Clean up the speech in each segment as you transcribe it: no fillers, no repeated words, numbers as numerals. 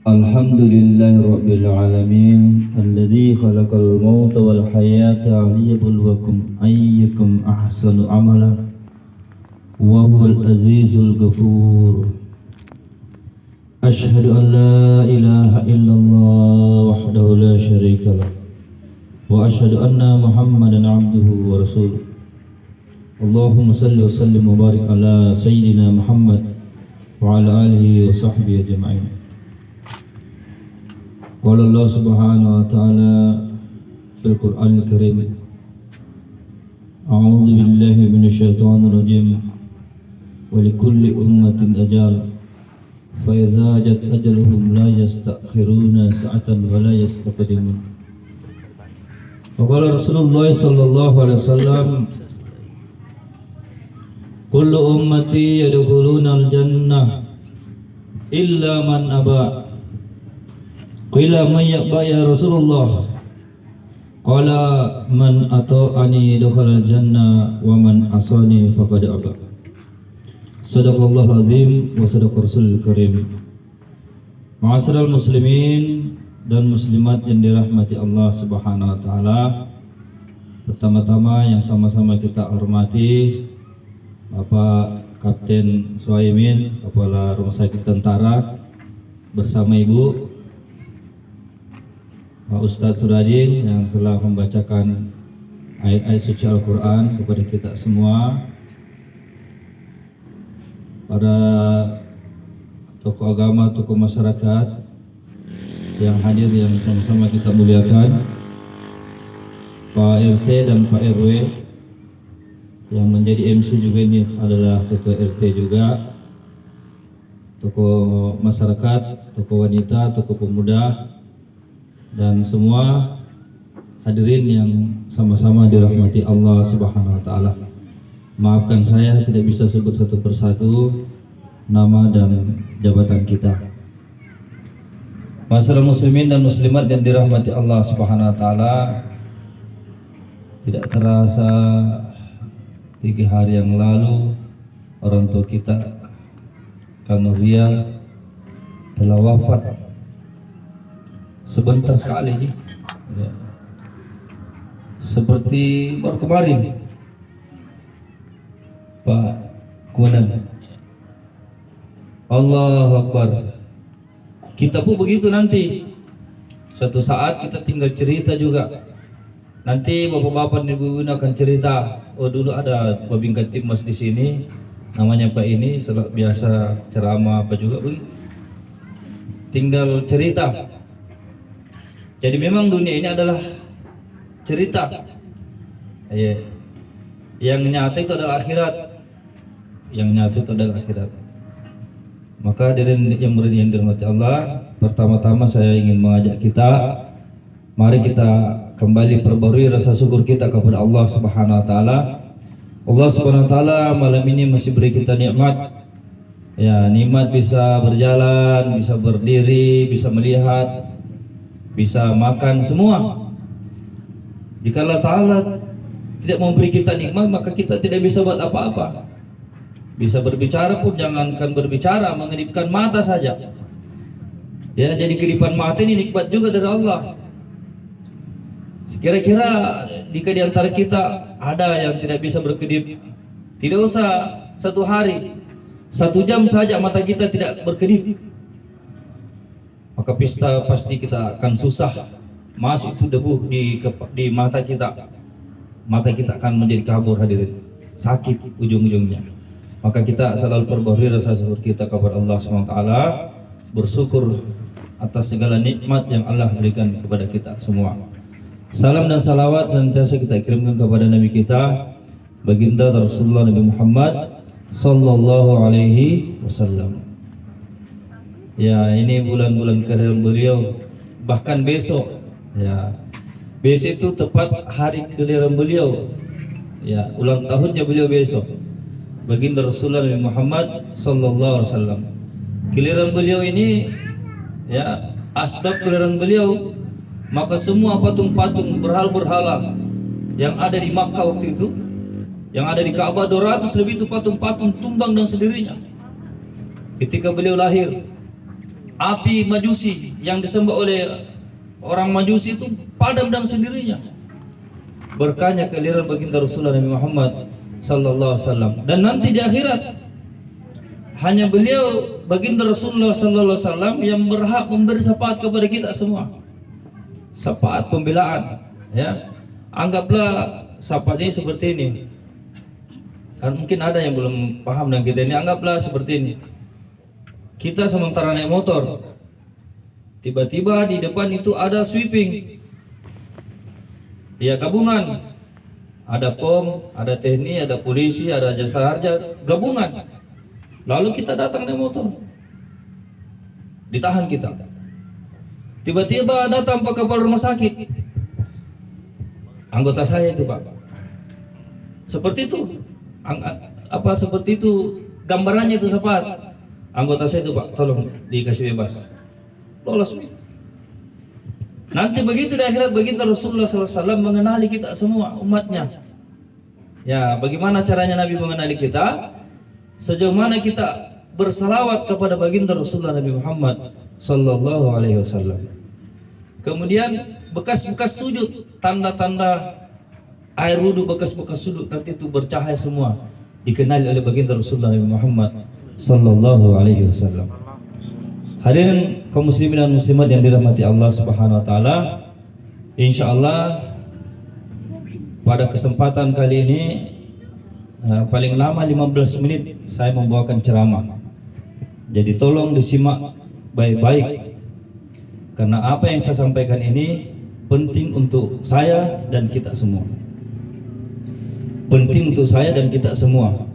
Alhamdulillahi Rabbil Alamin Alladhi khalaqal mauta wal hayata liyabluwakum ayyukum ahsanu amala wa huwal azizul ghafur. Ashhadu an la ilaha illallah wahdahu la syarika lah wa ashhadu anna Muhammadan abduhu wa rasuluh. Allahumma salli wa sallim wa barik ala sayyidina Muhammad wa ala alihi wa sahbihi ajma'in. Qala Allah subhanahu wa ta'ala fil Qur'anil Karim, A'udzu billahi minasy syaithanir rajim. Wa likulli ummatin ajal fa idza jat ajaluhum la yastakhiruna sa'atan wa la yastaqdimun. Wa qala Rasulullah sallallahu alaihi wasallam, kullu ummati yadkhuluna al-jannah illa man aba. Qila man ya'ba ya Rasulullah? Qala man ata'ani dakhala al-jannah wa man asani faqad aba. Sadaqallahu azim wa sadaqa rasulul karim. Ma'asyiral muslimin dan muslimat yang dirahmati Allah Subhanahu wa taala. Pertama-tama yang sama-sama kita hormati Bapak Kapten Suhaimin, Kepala Rumah Sakit Tentara, bersama Ibu Pak Ustadz Suradin yang telah membacakan ayat-ayat suci Al-Quran kepada kita semua, para tokoh agama, tokoh masyarakat yang hadir yang sama-sama kita muliakan, Pak RT dan Pak RW yang menjadi MC juga, ini adalah ketua RT juga, tokoh masyarakat, tokoh wanita, tokoh pemuda, dan semua hadirin yang sama-sama dirahmati Allah Subhanahu wa taala. Maafkan saya tidak bisa sebut satu persatu nama dan jabatan kita. Masyarakat muslimin dan muslimat yang dirahmati Allah Subhanahu wa taala, tidak terasa 3 hari yang lalu orang tua kita Kang Nuria telah wafat. Sebentar sekali ya. Seperti baru kemarin Pak Kunan. Allahu Akbar. Kita pun begitu nanti. Suatu saat kita tinggal cerita juga. Nanti bapak-bapak dan ibu-ibu akan cerita, oh dulu ada pembingkat timnas di sini, namanya Pak ini, biasa ceramah apa juga begitu. Tinggal cerita. Jadi memang dunia ini adalah cerita. Yang nyata itu adalah akhirat. Yang nyata itu adalah akhirat. Maka hadirin yang dirahmati Allah, pertama-tama saya ingin mengajak kita, mari kita kembali perbarui rasa syukur kita kepada Allah Subhanahu wa taala. Allah Subhanahu wa taala malam ini masih beri kita nikmat. Ya, nikmat bisa berjalan, bisa berdiri, bisa melihat, bisa makan semua. Jika Allah Ta'ala tidak memberi kita nikmat, maka kita tidak bisa buat apa-apa. Bisa berbicara pun jangankan berbicara, mengedipkan mata saja. Ya, jadi kedipan mata ini nikmat juga dari Allah. Kira-kira jika di antara kita ada yang tidak bisa berkedip, tidak usah 1 hari, 1 jam saja mata kita tidak berkedip, maka pasti kita akan susah masuk itu debu di mata kita. Mata kita akan menjadi kabur hadirin, sakit ujung-ujungnya. Maka kita selalu perbarui rasa syukur kita kepada Allah SWT, bersyukur atas segala nikmat yang Allah berikan kepada kita semua. Salam dan salawat senantiasa kita kirimkan kepada Nabi kita, baginda Rasulullah Nabi Muhammad sallallahu alaihi wasallam. Ya, ini bulan-bulan kelahiran beliau, bahkan besok. Ya, besok itu tepat hari kelahiran beliau. Ya, ulang tahunnya beliau besok. Baginda Rasulullah Nabi Muhammad sallallahu alaihi wasallam. Kelahiran beliau ini, ya, asbab kelahiran beliau, maka semua patung-patung berhala-berhala yang ada di Makkah waktu itu, yang ada di Ka'bah 200 lebih itu patung-patung tumbang dengan sendirinya. Ketika beliau lahir, api Majusi yang disembah oleh orang Majusi itu padam dengan sendirinya. Berkahnya kelahiran baginda Rasulullah Nabi Muhammad sallallahu alaihi wasallam. Dan nanti di akhirat hanya beliau baginda Rasulullah sallallahu alaihi wasallam yang berhak memberi syafaat kepada kita semua. Syafaat pembelaan, ya. Anggaplah syafaat ini seperti ini. Kan mungkin ada yang belum paham dengan kita ini. Anggaplah seperti ini. Kita sementara naik motor, tiba-tiba di depan itu ada sweeping. Ya, gabungan. Ada POM, ada TNI, ada polisi, ada jasa harja, gabungan. Lalu kita datang naik motor, ditahan kita. Tiba-tiba datang Pak Kepala Rumah Sakit, anggota saya itu Pak. Seperti itu, seperti itu gambarannya itu syafaat. Anggota saya itu Pak, tolong dikasih bebas, lolos. Nanti begitu di akhirat baginda Rasulullah SAW mengenali kita semua umatnya. Ya, bagaimana caranya Nabi mengenali kita? Sejauh mana kita bersalawat kepada baginda Rasulullah Nabi Muhammad sallallahu alaihi wasallam. Kemudian bekas-bekas sujud, tanda-tanda air wudu, bekas-bekas sujud nanti itu bercahaya semua, dikenali oleh baginda Rasulullah Nabi Muhammad sallallahu alaihi wasallam. Hadirin kaum muslimin dan muslimat yang dirahmati Allah Subhanahu wa taala, insyaallah pada kesempatan kali ini paling lama 15 menit saya membawakan ceramah. Jadi tolong disimak baik-baik, karena apa yang saya sampaikan ini penting untuk saya dan kita semua. Penting untuk saya dan kita semua.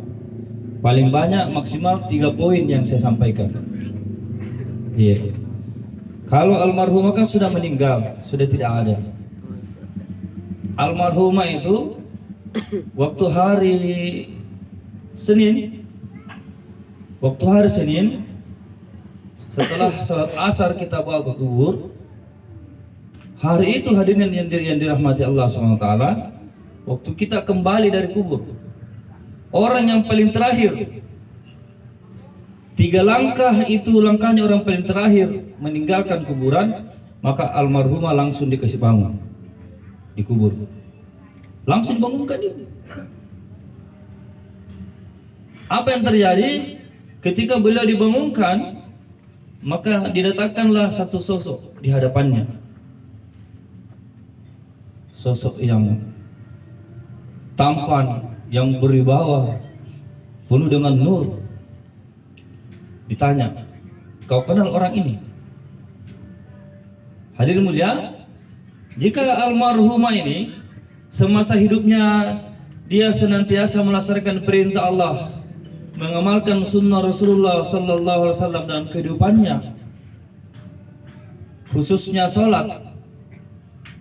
Paling banyak maksimal 3 poin yang saya sampaikan. Iya. Kalau almarhumah kan sudah meninggal, sudah tidak ada. Almarhumah itu waktu hari Senin, setelah salat asar kita bawa ke kubur. Hari itu hadirin yang dirahmati Allah SWT, waktu kita kembali dari kubur, orang yang paling terakhir, 3 langkah itu langkahnya orang paling terakhir meninggalkan kuburan, maka almarhumah langsung dikasih bangun di kubur, langsung dibangunkan itu. Apa yang terjadi ketika beliau dibangunkan? Maka didatangkanlah satu sosok di hadapannya, sosok yang tampan, yang berwibawa, penuh dengan nur. Ditanya, kau kenal orang ini? Hadirin mulia, jika almarhumah ini semasa hidupnya dia senantiasa melaksanakan perintah Allah, mengamalkan sunnah Rasulullah sallallahu alaihi wasallam dalam kehidupannya, khususnya salat,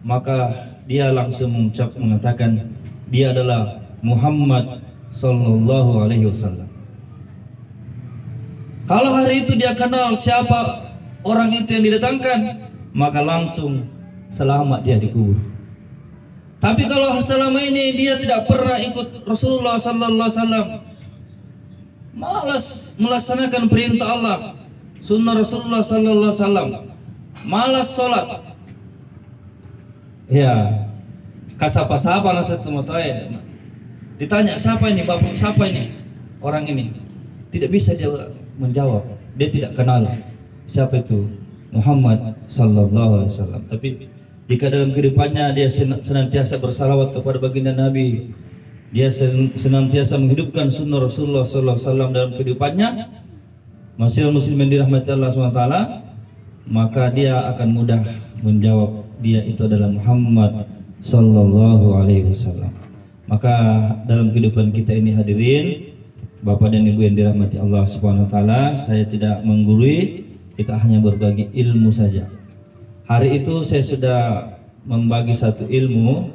maka dia langsung mengatakan dia adalah Muhammad sallallahu alaihi wasallam. Kalau hari itu dia kenal siapa orang itu yang didatangkan, maka langsung selamat dia dikubur. Tapi kalau selama ini dia tidak pernah ikut Rasulullah sallallahu alaihi wasallam, malas melaksanakan perintah Allah, sunnah Rasulullah sallallahu alaihi wasallam, malas salat, ya kasapa-sapa nasa tumatay. Ditanya siapa ini bapak, siapa ini orang ini, tidak bisa dia menjawab, dia tidak kenal siapa itu Muhammad sallallahu alaihi wasallam. Tapi jika dalam kehidupannya dia senantiasa bersalawat kepada baginda Nabi, dia senantiasa menghidupkan sunnah Rasulullah sallallahu alaihi wasallam dalam kehidupannya, masih muslim yang dirahmati Allah SWT, maka dia akan mudah menjawab dia itu adalah Muhammad sallallahu alaihi wasallam. Maka dalam kehidupan kita ini hadirin, Bapak dan Ibu yang dirahmati Allah Subhanahu wa taala, saya tidak menggurui, kita hanya berbagi ilmu saja. Hari itu saya sudah membagi satu ilmu,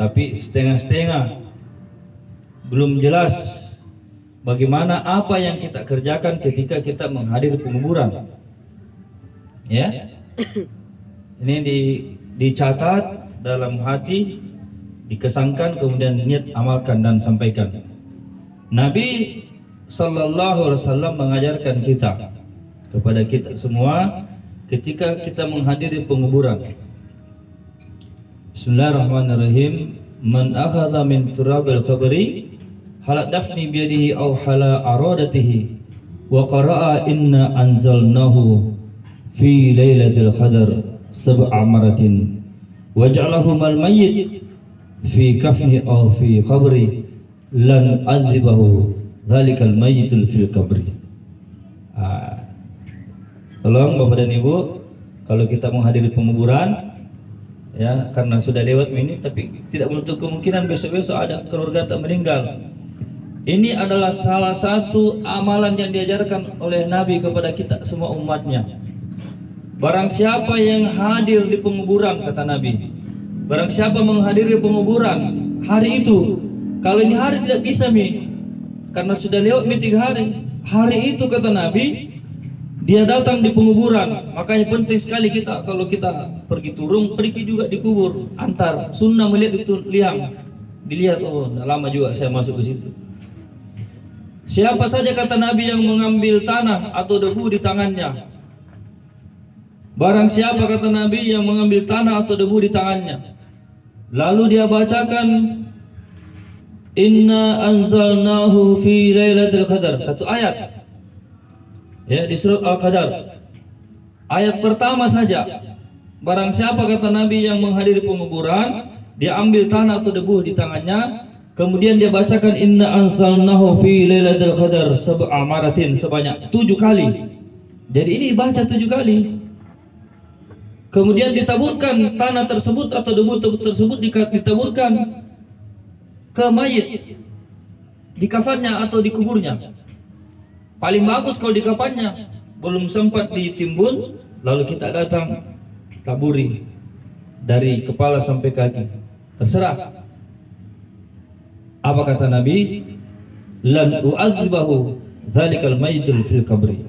tapi setengah-setengah. Belum jelas bagaimana apa yang kita kerjakan ketika kita menghadiri penguburan. Ya. Ini dicatat dalam hati, dikesankan, kemudian niat amalkan dan sampaikan. Nabi sallallahu alaihi wasallam mengajarkan kita kepada kita semua ketika kita menghadiri penguburan. Bismillahirrahmanirrahim. Man akhadha min turabil qabri hala dafni biyadihi aw hala aradatihi wa qara'a inna anzalnahu fi lailatul qadar sab'a maratin waj'alahu mal mayyit fi kafni aw fi qabri lan azibahu dzalikal mayyitul fil qabri. Tolong Bapak dan Ibu, kalau kita menghadiri penguburan, ya karena sudah lewat ini, tapi tidak menutup kemungkinan besok-besok ada keluarga tak meninggal. Ini adalah salah satu amalan yang diajarkan oleh Nabi kepada kita semua umatnya. Barang siapa yang hadir di penguburan, kata Nabi, barang siapa menghadiri penguburan hari itu, kalau ini hari tidak bisa karena sudah lewat 3 hari. Hari itu kata Nabi, dia datang di penguburan. Makanya penting sekali kita kalau kita pergi turun, pergi juga dikubur. Antar sunnah melihat itu liang, dilihat, oh lama juga saya masuk ke situ. Siapa saja kata Nabi yang mengambil tanah atau debu di tangannya, barang siapa kata Nabi yang mengambil tanah atau debu di tangannya, lalu dia bacakan Inna anzalnahu fi lailatul qadar, satu ayat, ya, di surat Al-Qadar, ayat pertama saja. Barang siapa kata Nabi yang menghadiri penguburan, dia ambil tanah atau debu di tangannya, kemudian dia bacakan Inna anzalnahu fi lailatul qadar sab'a maratin, sebanyak 7 kali. Jadi ini baca 7 kali. Kemudian ditaburkan tanah tersebut atau debu tersebut ditaburkan ke mayit, di kafannya atau di kuburnya. Paling bagus kalau di kafannya belum sempat ditimbun, lalu kita datang taburi dari kepala sampai kaki. Terserah. Apa kata Nabi? Lan u'adzibahu dzalikal mayyitul fil qabri.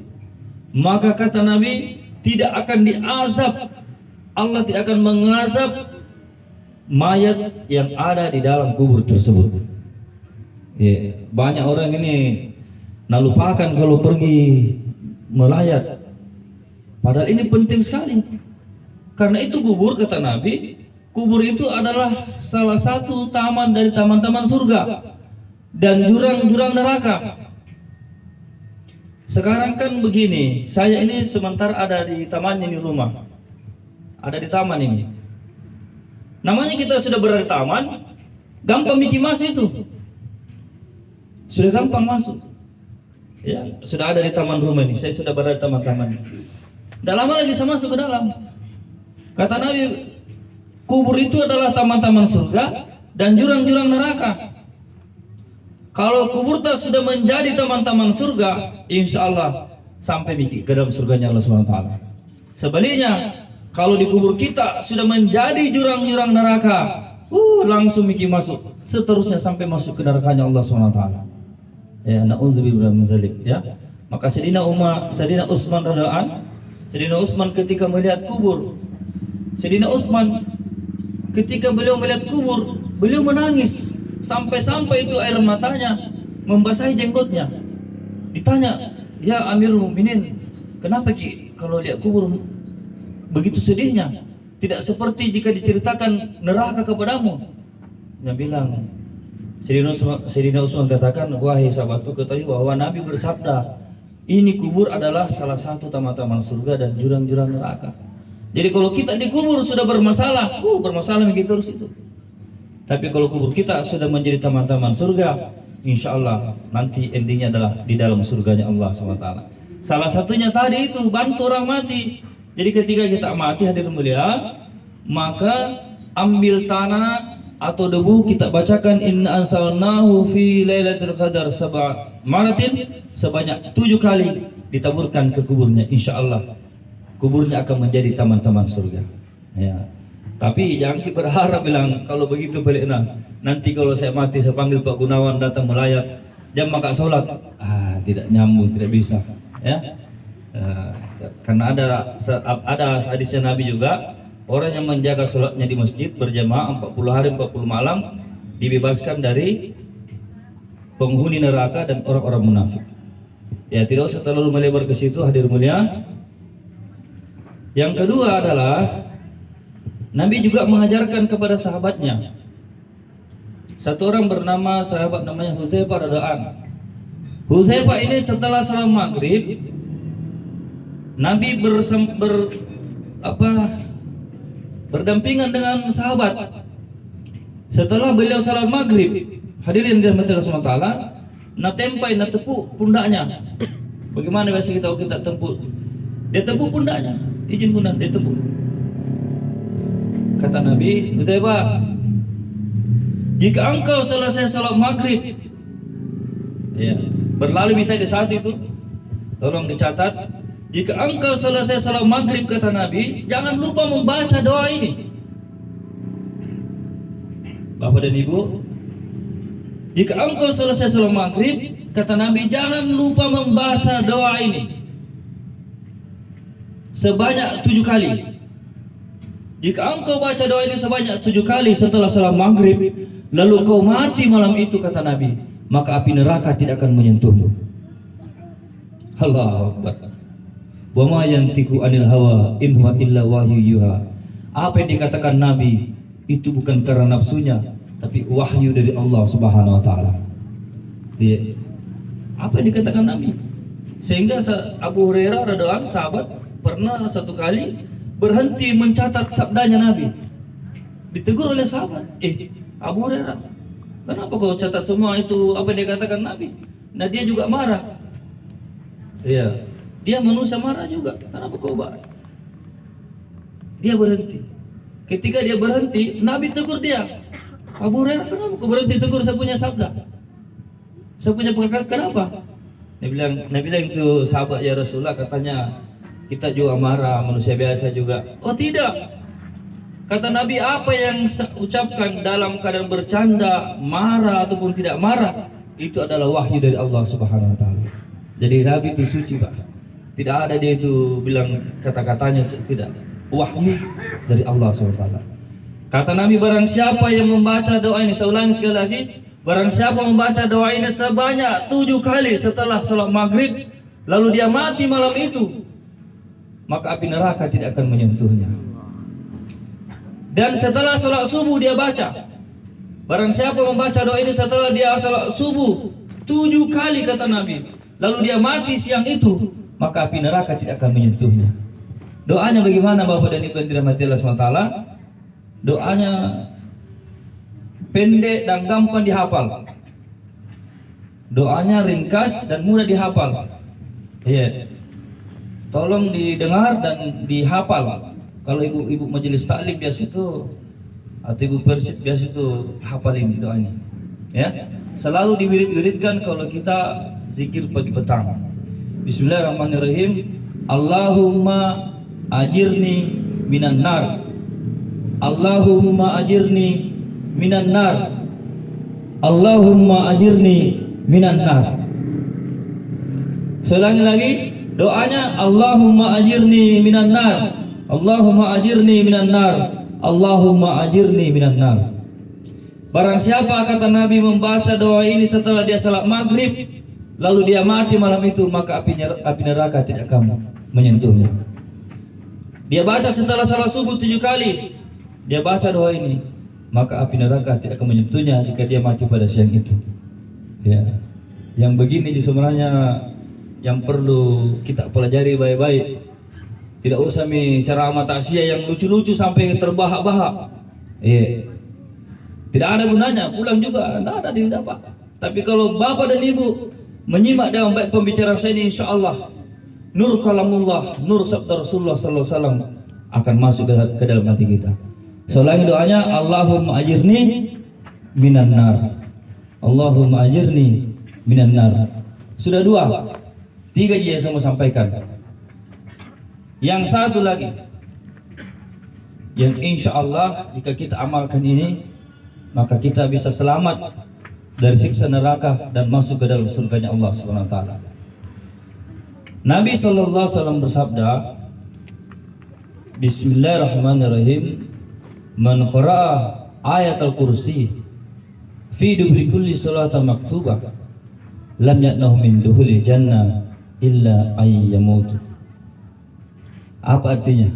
Maka kata Nabi, tidak akan diazab, Allah tidak akan mengazab mayat yang ada di dalam kubur tersebut. Ya, banyak orang ini lupakan kalau pergi melayat. Padahal ini penting sekali. Karena itu kubur, kata Nabi, kubur itu adalah salah satu taman dari taman-taman surga dan jurang-jurang neraka. Sekarang kan begini, saya ini sementara ada di tamannya di rumah. Ada di taman ini. Namanya kita sudah berada di taman, gampang bikin masuk itu. Sudah gampang masuk. Ya, sudah ada di taman rumah ini. Saya sudah berada di taman-taman. Tidak lama lagi saya masuk ke dalam. Kata Nabi, kubur itu adalah taman-taman surga dan jurang-jurang neraka. Kalau kubur tak sudah menjadi taman-taman surga, insya Allah sampai ke dalam surganya Allah SWT. Sebaliknya, kalau di kubur kita sudah menjadi jurang-jurang neraka, langsung masuk, seterusnya sampai masuk ke nerakanya Allah SWT. Ya, na'udzubillah min dzalik, ya. Maka Sayyidina Utsman radhiyallahu anhu, Sayyidina Utsman ketika melihat kubur, Sayyidina Utsman ketika beliau melihat kubur, beliau menangis sampai-sampai itu air matanya membasahi jenggotnya. Ditanya, "Ya Amirul Mukminin, kenapa kalau lihat kubur begitu sedihnya? Tidak seperti jika diceritakan neraka kepadamu." Dia bilang, Sayyidina Utsman katakan, "Wahai sahabatku, ketahui bahwa Nabi bersabda, ini kubur adalah salah satu taman-taman surga dan jurang-jurang neraka." Jadi kalau kita di kubur sudah bermasalah, bermasalah begitu terus itu. Tapi kalau kubur kita sudah menjadi taman-taman surga, insya Allah nanti endingnya adalah di dalam surganya Allah SWT. Salah satunya tadi itu bantu orang mati. Jadi ketika kita mati, hadirin mulia, maka ambil tanah atau debu, kita bacakan Inna anzalnahu fi lailatul qadar sab'a maratin, sebanyak 7 kali ditaburkan ke kuburnya. Insya Allah kuburnya akan menjadi taman-taman surga. Ya. Tapi jangan kita berharap bilang kalau begitu balik nanti kalau saya mati saya panggil Pak Gunawan datang melayat jam makan sholat. Tidak nyambung, tidak bisa. Ya. Karena ada hadisnya Nabi juga, orang yang menjaga sholatnya di masjid berjamaah 40 hari 40 malam dibebaskan dari penghuni neraka dan orang-orang munafik. Ya, tidak usah terlalu melebar ke situ, hadir mulia. Yang kedua adalah Nabi juga mengajarkan kepada sahabatnya. Satu orang bernama sahabat namanya Hudzaifah radhiyallahu anhu. Hudzaifah ini setelah salat maghrib, Nabi berdampingan dengan sahabat. Setelah beliau salat maghrib, hadirin dirahmati Allah SWT, na tempai na tepuk pundaknya. Bagaimana biasa kita tepuk? Dia tepuk pundaknya, izin pundak dia tepuk. Kata Nabi, Hudzaifah, jika engkau selesai salat maghrib, ya, berlalu minta di saat itu, tolong dicatat. Jika engkau selesai salat maghrib, kata Nabi, jangan lupa membaca doa ini. Bapak dan Ibu, jika engkau selesai salat maghrib, kata Nabi, jangan lupa membaca doa ini sebanyak 7 kali. Jika engkau baca doa ini sebanyak 7 kali setelah salat maghrib, lalu kau mati malam itu, kata Nabi, maka api neraka tidak akan menyentuhmu. Allahu Akbar. Wa ma yantiqu anil hawa in huwa illa wahyu yuha. Apa yang dikatakan Nabi itu bukan karena nafsunya, tapi wahyu dari Allah Subhanahu wa taala. Ya. Apa yang dikatakan Nabi? Sehingga Abu Hurairah radhiyallahu anhu, sahabat, pernah satu kali berhenti mencatat sabdanya Nabi. Ditegur oleh sahabat, Abu Hurairah, kenapa kau catat semua itu apa yang dikatakan Nabi? Nah, dia juga marah. Iya, dia manusia marah juga. Kenapa kau Dia berhenti. Ketika dia berhenti, Nabi tegur dia. Abu Hurairah, kenapa kau berhenti tegur saya punya sabda? Saya punya perkataan, kenapa? Nabi bilang itu sahabat, ya Rasulullah, katanya kita juga marah, manusia biasa juga. Oh tidak. Kata Nabi, apa yang saya ucapkan dalam keadaan bercanda, marah ataupun tidak marah, itu adalah wahyu dari Allah Subhanahu wa taala. Jadi Nabi itu suci, Pak. Tidak ada dia itu bilang kata-katanya, tidak. Wahyu dari Allah Subhanahu wa taala. Kata Nabi, barang siapa yang membaca doa ini, saya ulangi sekali lagi, barang siapa membaca doa ini sebanyak 7 kali setelah salat maghrib, lalu dia mati malam itu, maka api neraka tidak akan menyentuhnya. Dan setelah salat subuh dia baca. Barang siapa membaca doa ini setelah dia salat subuh 7 kali, kata Nabi, lalu dia mati siang itu, maka api neraka tidak akan menyentuhnya. Doanya bagaimana Bapak dan Ibu yang dirahmati Allah SWT? Doanya pendek dan gampang dihafal. Doanya ringkas dan mudah dihafal. Iya. Tolong didengar dan dihafal. Kalau ibu-ibu majelis taklim biasa itu, atau ibu persid biasa itu, hafal ini doa ini. Ya, selalu diwirid-wiridkan kalau kita zikir pagi petang. Bismillahirrahmanirrahim. Allahumma ajirni minan nar. Allahumma ajirni minan nar. Allahumma ajirni minan nar. Selangi lagi. Doanya, Allahumma ajirni minan nar. Allahumma ajirni minan nar. Allahumma ajirni minan nar. Barang siapa, kata Nabi, membaca doa ini setelah dia salat maghrib, lalu dia mati malam itu, maka api neraka tidak akan menyentuhnya. Dia baca setelah salat subuh 7 kali, dia baca doa ini, maka api neraka tidak akan menyentuhnya jika dia mati pada siang itu. Ya, yang begini sebenarnya yang perlu kita pelajari baik-baik. Tidak usah ceramah takziah yang lucu-lucu sampai terbahak-bahak. Iya. Tidak ada gunanya, pulang juga tidak ada didapat. Tapi kalau Bapak dan Ibu menyimak dengan baik pembicaraan saya ini, insyaallah nur kalamullah, nur sabda Rasulullah sallallahu alaihi wasallam akan masuk ke dalam hati kita. Selain doanya, Allahumma ajirni minan nar. Allahumma ajirni minan nar. Sudah 2. 3 yang saya mau sampaikan. Yang satu lagi, yang insya Allah jika kita amalkan ini, maka kita bisa selamat dari siksa neraka dan masuk ke dalam surganya Allah Subhanahu wa taala. Nabi sallallahu alaihi wasallam bersabda, Bismillahirrahmanirrahim, man qara'a ayatul kursi fi dubri kulli salatin maktubah lam ya'nahu min duhulil jannah illa ayyamutu. Apa artinya?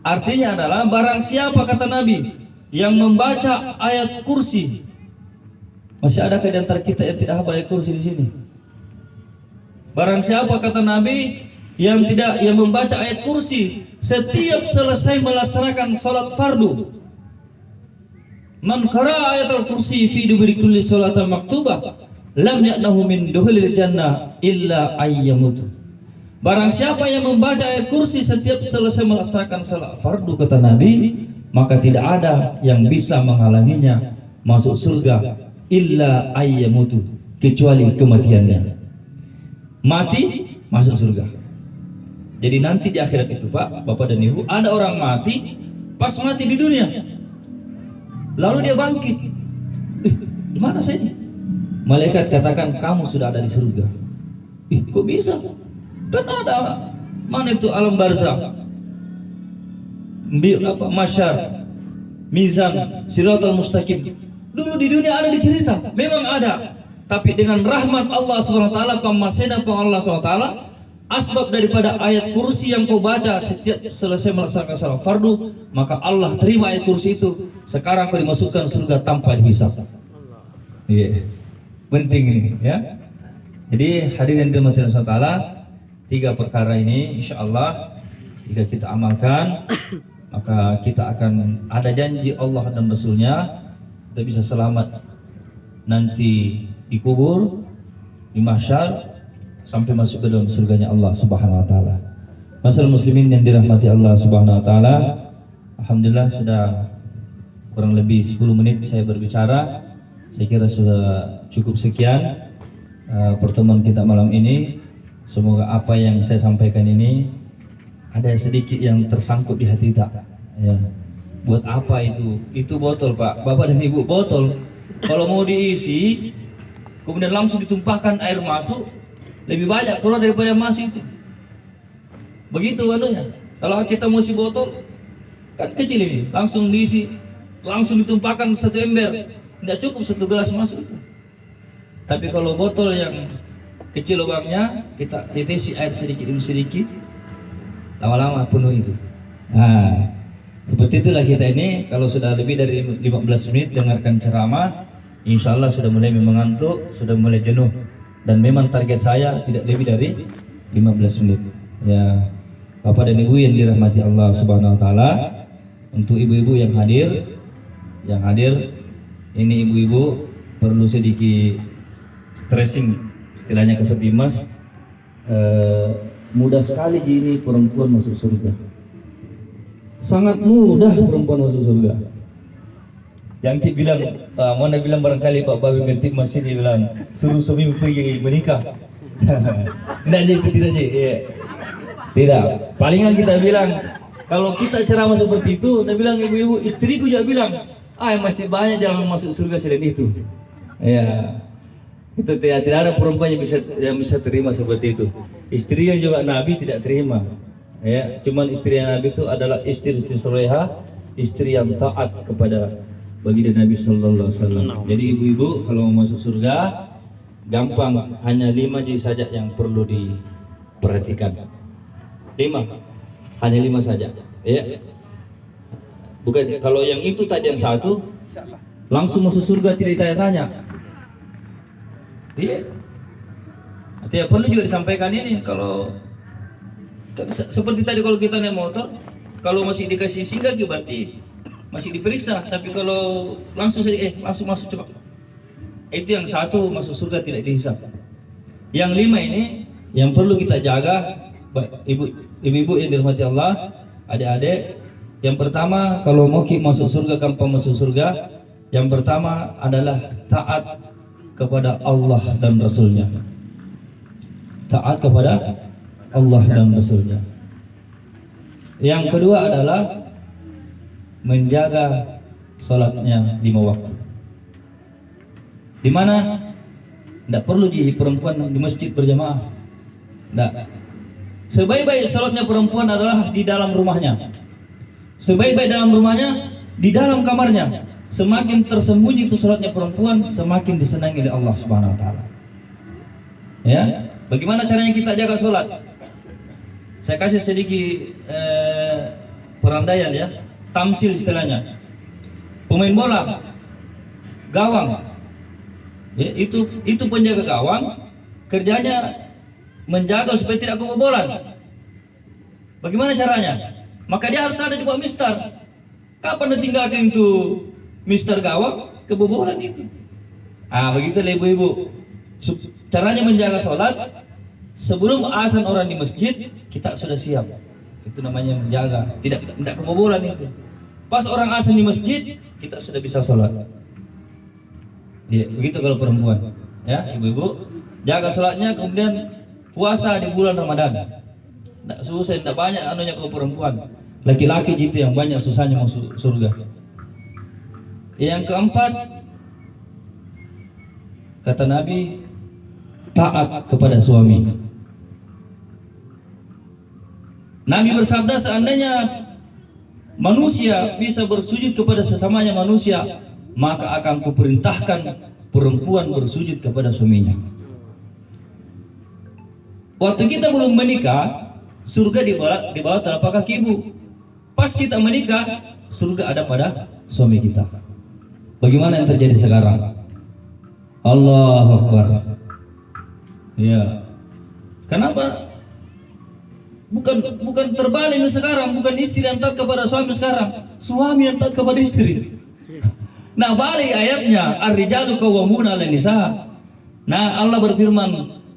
Artinya adalah barang siapa, kata Nabi, yang membaca ayat kursi. Masih adakah di antara kita yang tidak hafal ayat kursi di sini? Barang siapa, kata Nabi, yang membaca ayat kursi setiap selesai melaksanakan salat fardu. Man qara'a ayatul kursi fi duburi kulli salatin maktubah lam ya'nahu min duhulil jannah illa ayyamutu. Barang siapa yang membaca ayat kursi setiap selesai melaksanakan salat fardu, kata Nabi, maka tidak ada yang bisa menghalanginya masuk surga illa ayyamutu, kecuali kematiannya. Mati masuk surga. Jadi nanti di akhirat itu, Pak, Bapak dan Ibu, ada orang mati pas mati di dunia, lalu dia bangkit. Di mana saya? Malaikat katakan kamu sudah ada di surga. Kok bisa? Kan ada, mana itu alam barzakh, masyar, mizan, siratal mustaqim. Dulu di dunia ada dicerita, memang ada. Tapi dengan rahmat Allah SWT, pemasenan Allah SWT, asbab daripada ayat kursi yang kau baca setiap selesai melaksanakan salat fardu, maka Allah terima ayat kursi itu. Sekarang kau dimasukkan surga tanpa dihisab. Iya, penting ini, ya. Jadi hadirin dirahmati Allah SWT, 3 perkara ini insya Allah jika kita amalkan, maka kita akan ada janji Allah dan Rasulnya, kita bisa selamat nanti di kubur, di mahsyar, sampai masuk ke dalam surganya Allah Subhanahu wa taala. Masyaallah muslimin yang dirahmati Allah Subhanahu wa taala, alhamdulillah sudah kurang lebih 10 menit saya berbicara. Saya kira sudah cukup sekian pertemuan kita malam ini. Semoga apa yang saya sampaikan ini ada sedikit yang tersangkut di hati kita, ya. Buat apa itu? Itu botol, Pak, Bapak dan Ibu, botol. Kalau mau diisi, kemudian langsung ditumpahkan air masuk, lebih banyak keluar daripada masuk itu. Begitu anunya. Kalau kita mau isi botol, kan kecil ini, langsung diisi, langsung ditumpahkan 1 ember, tidak cukup 1 gelas masuk itu. Tapi kalau botol yang kecil lubangnya, kita tetesi air sedikit demi sedikit, lama-lama penuh itu. Nah, seperti itulah kita ini. Kalau sudah lebih dari 15 menit dengarkan ceramah, insya Allah sudah mulai mengantuk, sudah mulai jenuh. Dan memang target saya tidak lebih dari 15 menit. Ya, Bapak dan Ibu yang dirahmati Allah Subhanahu wa taala, untuk ibu-ibu yang hadir, ini ibu-ibu perlu sedikit stressing, istilahnya kesepimas. Mudah sekali gini perempuan masuk surga. Sangat mudah perempuan masuk surga. Yang Ki bilang, Mona bilang barangkali Pak Babi ngerti masih, dia bilang suruh suami pergi menikah. Tidak je, tidak je. Ya. Tidak. Palingan kita bilang, kalau kita ceramah seperti itu, dia bilang ibu-ibu, istriku juga bilang, masih banyak jalan masuk surga selain itu. Ya. Itu tidak ada perempuan yang bisa terima seperti itu. Istrinya juga Nabi tidak terima. Ya, cuman istri Nabi itu adalah istri soleha, istri yang taat kepada baginda Nabi Sallallahu Alaihi Wasallam. Jadi ibu-ibu kalau mau masuk surga, gampang, hanya 5 saja yang perlu diperhatikan. 5, hanya 5 saja. Ya, bukan kalau yang itu tadi yang 1, langsung masuk surga tidak ditanya-tanya. Iya. Artinya perlu juga disampaikan ini. Kalau seperti tadi, kalau kita naik motor, kalau masih dikasih singgah berarti masih diperiksa. Tapi kalau langsung saja langsung masuk cepat, itu yang 1 masuk surga tidak dihisab. Yang 5 ini yang perlu kita jaga, ibu-ibu yang dirahmati Allah, adik-adik. Yang pertama, kalau mau masuk surga, gampang masuk surga, yang pertama adalah taat kepada Allah dan Rasulnya. Taat kepada Allah dan Rasulnya. Yang kedua adalah menjaga sholatnya 5 waktu. Di mana? Tidak perlu di perempuan di masjid berjamaah. Tidak. Sebaik-baik sholatnya perempuan adalah di dalam rumahnya. Sebaik-baik dalam rumahnya, di dalam kamarnya. semakin tersembunyi itu sholatnya perempuan, semakin disenangi oleh Allah Subhanahu wa taala. Ya, bagaimana caranya kita jaga sholat? Saya kasih sedikit perandaian ya, tamsil istilahnya. Pemain bola, gawang, ya, itu penjaga gawang, kerjanya menjaga supaya tidak kebobolan. Bagaimana caranya? Maka dia harus ada di bawah mister. Kapan ditinggalkan itu mister gawang, kebobolan itu. Begitu ibu-ibu. Caranya menjaga sholat, sebelum azan orang di masjid, kita sudah siap. Itu namanya menjaga, tidak kebobolan itu. Pas orang azan di masjid, kita sudah bisa sholat. Ya, begitu kalau perempuan. Ya, ibu-ibu, jaga sholatnya, kemudian puasa di bulan Ramadan. Tidak susah, tidak banyak anunya kalau perempuan. Laki-laki gitu yang banyak susahnya masuk surga. Yang keempat, kata Nabi, taat kepada suami. Nabi bersabda, seandainya manusia bisa bersujud kepada sesamanya manusia, maka akan kuperintahkan perempuan bersujud kepada suaminya. Waktu kita belum menikah, surga di bawah telapak kaki ibu. Pas kita menikah, surga ada pada suami kita. Bagaimana yang terjadi sekarang? Allahu Akbar. Ya. Kenapa? Bukan terbalik sekarang, bukan istri yang taat kepada suami sekarang, suami yang taat kepada istri. Nah, balik ayatnya, ar-rijalu qawwamuna 'alan nisa. Nah, Allah berfirman,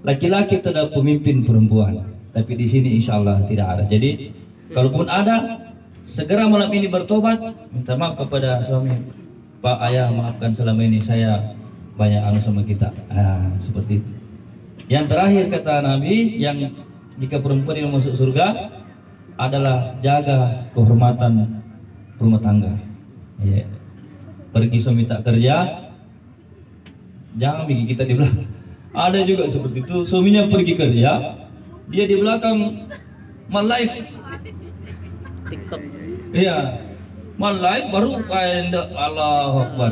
laki-laki itu adalah pemimpin perempuan. Tapi di sini insyaallah tidak ada. Jadi, kalaupun ada, segera malam ini bertobat, minta maaf kepada suami. Pak, ayah, maafkan selama ini saya banyak sama kita. Seperti itu. Yang terakhir kata Nabi, yang jika perempuan yang masuk surga adalah jaga kehormatan rumah tangga. Ya. Pergi suami tak kerja, jangan bikin kita di belakang. Ada juga seperti itu, suaminya pergi kerja, dia di belakang mal live. TikTok. Iya, mal live baru Allahu Akbar.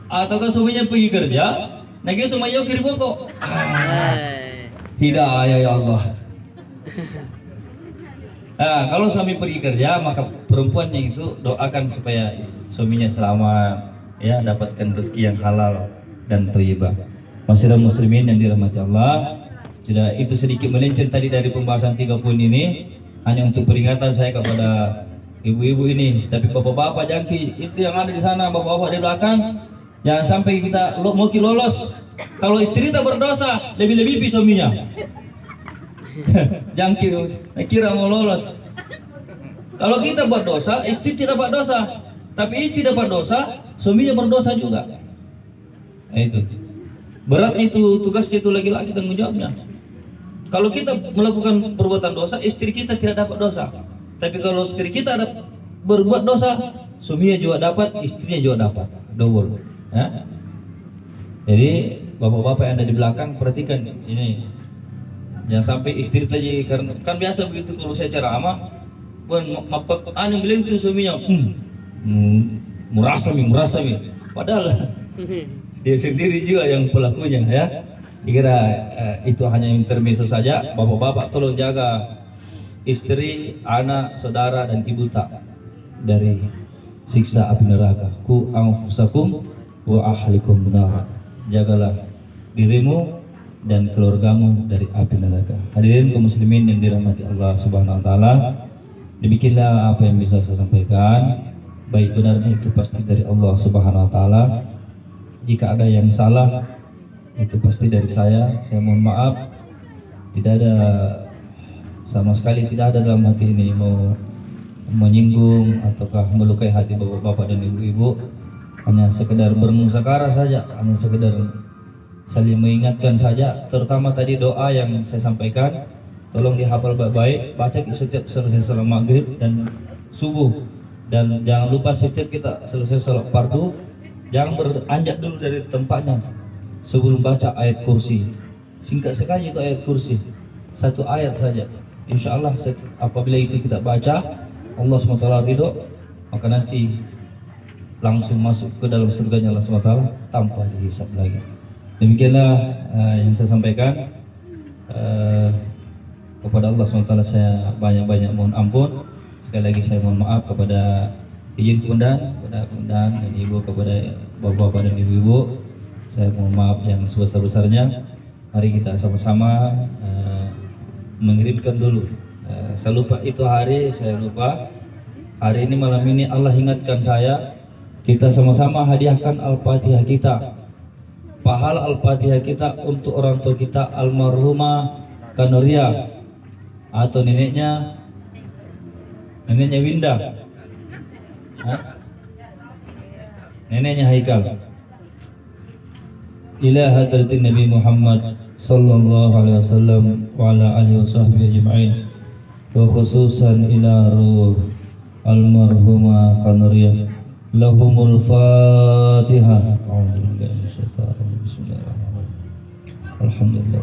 Ataukah suaminya pergi kerja, nagi suaminya kiri boko. Hidayah ya Allah. Kalau suami pergi kerja, maka perempuannya itu doakan supaya suaminya selamat, ya, dapatkan rezeki yang halal dan thayyibah. Masyarakat muslimin yang dirahmati Allah, sudah itu sedikit melenceng tadi dari pembahasan 3 poin ini, hanya untuk peringatan saya kepada ibu-ibu ini. Tapi bapak-bapak jangki itu yang ada di sana, bapak-bapak di belakang, jangan sampai kita mau lolos. Kalau istri tak berdosa, lebih-lebih suaminya. Jangan kira mau lolos. Kalau kita buat dosa, istri tidak buat dosa. Tapi istri dapat dosa, suaminya berdosa juga. Itu beratnya, itu tugasnya, itu laki-laki tanggung jawabnya. Kalau kita melakukan perbuatan dosa, istri kita tidak dapat dosa. Tapi kalau istri kita ada berbuat dosa, suaminya juga dapat, istrinya juga dapat, double. Ya? Jadi bapak-bapak yang ada di belakang, perhatikan ini. Jangan sampai istri tadi, karena kan biasa begitu kalau saya ceramah, anu bilang itu suaminya, murasami. Padahal dia sendiri juga yang pelakunya, ya. Kira itu hanya intermezzo saja. Bapak-bapak tolong jaga istri, anak, saudara dan ibu tak dari siksa api neraka. Ku anfusakum wa ahlikum nar. Jagalah dirimu dan keluargamu dari api neraka. Hadirin kaum muslimin yang dirahmati Allah Subhanahu wa taala, demikianlah apa yang bisa saya sampaikan. Baik benarnya itu pasti dari Allah Subhanahu wa taala. Jika ada yang salah, itu pasti dari saya mohon maaf. Tidak ada sama sekali, tidak ada dalam hati ini mau menyinggung ataukah melukai hati bapak-bapak dan ibu-ibu. Hanya sekedar bermusyawarah saja, hanya sekedar saling mengingatkan saja. Terutama tadi doa yang saya sampaikan, tolong dihafal baik-baik, baca setiap selesai salat maghrib dan subuh. Dan jangan lupa setiap kita selesai salat fardu, jangan beranjak dulu dari tempatnya sebelum baca ayat kursi. Singkat sekali itu ayat kursi, 1 ayat saja. Insya Allah apabila itu kita baca, Allah SWT ridho, maka nanti langsung masuk ke dalam surganya Allah SWT tanpa dihisab lagi. Demikianlah yang saya sampaikan. Kepada Allah SWT saya banyak-banyak mohon ampun. Sekali lagi saya mohon maaf kepada izin kepada komandan dan ibu, kepada bapak-bapak dan ibu-ibu. Saya mohon maaf yang sebesar-besarnya. Mari kita sama-sama mengirimkan dulu. Saya lupa itu hari, saya lupa. Hari ini malam ini Allah ingatkan saya. Kita sama-sama hadiahkan Al-Fatihah kita. Pahala Al-Fatihah kita untuk orang tua kita almarhumah Kanoria atau neneknya Winda. Neneknya Haikal. Ila hadratin Nabi Muhammad sallallahu alaihi wasallam wa ala alihi wasahbihi ajma'in. Wa khususan ila ruh almarhumah Kanoria. Lahumul Fatihah. Bismillahirrahmanirrahim. Alhamdulillah.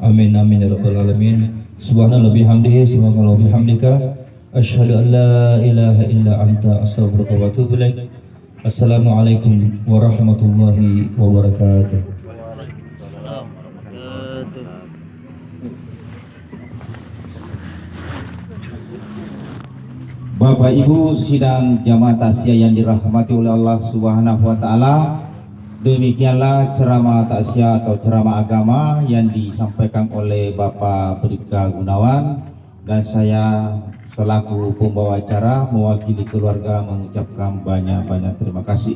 Amin amin ya rabbal alamin. Subhanallah bihamdihi, subhanallah bihamdika, asyhadu an la ilaha illa anta, astaghfiruka wa atubu ilaik. Assalamualaikum warahmatullahi wabarakatuh. Bapak Ibu sidang jamaah takziah yang dirahmati oleh Allah Subhanahu wa taala, demikianlah ceramah takziah atau ceramah agama yang disampaikan oleh Bapak Bribka Gunawan, dan saya selaku pembawa acara mewakili keluarga mengucapkan banyak-banyak terima kasih.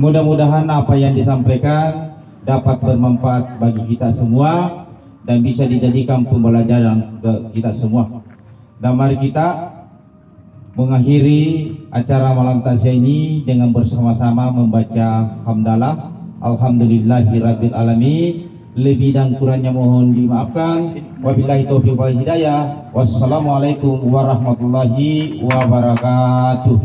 Mudah-mudahan apa yang disampaikan dapat bermanfaat bagi kita semua dan bisa dijadikan pembelajaran kita semua. Dan mari kita mengakhiri acara malam takziah ini dengan bersama-sama membaca hamdalah. Alhamdulillahirabbil alamin. Lebih dan kurangnya mohon dimaafkan. Wabillahi taufiq wal hidayah. Wassalamualaikum warahmatullahi wabarakatuh.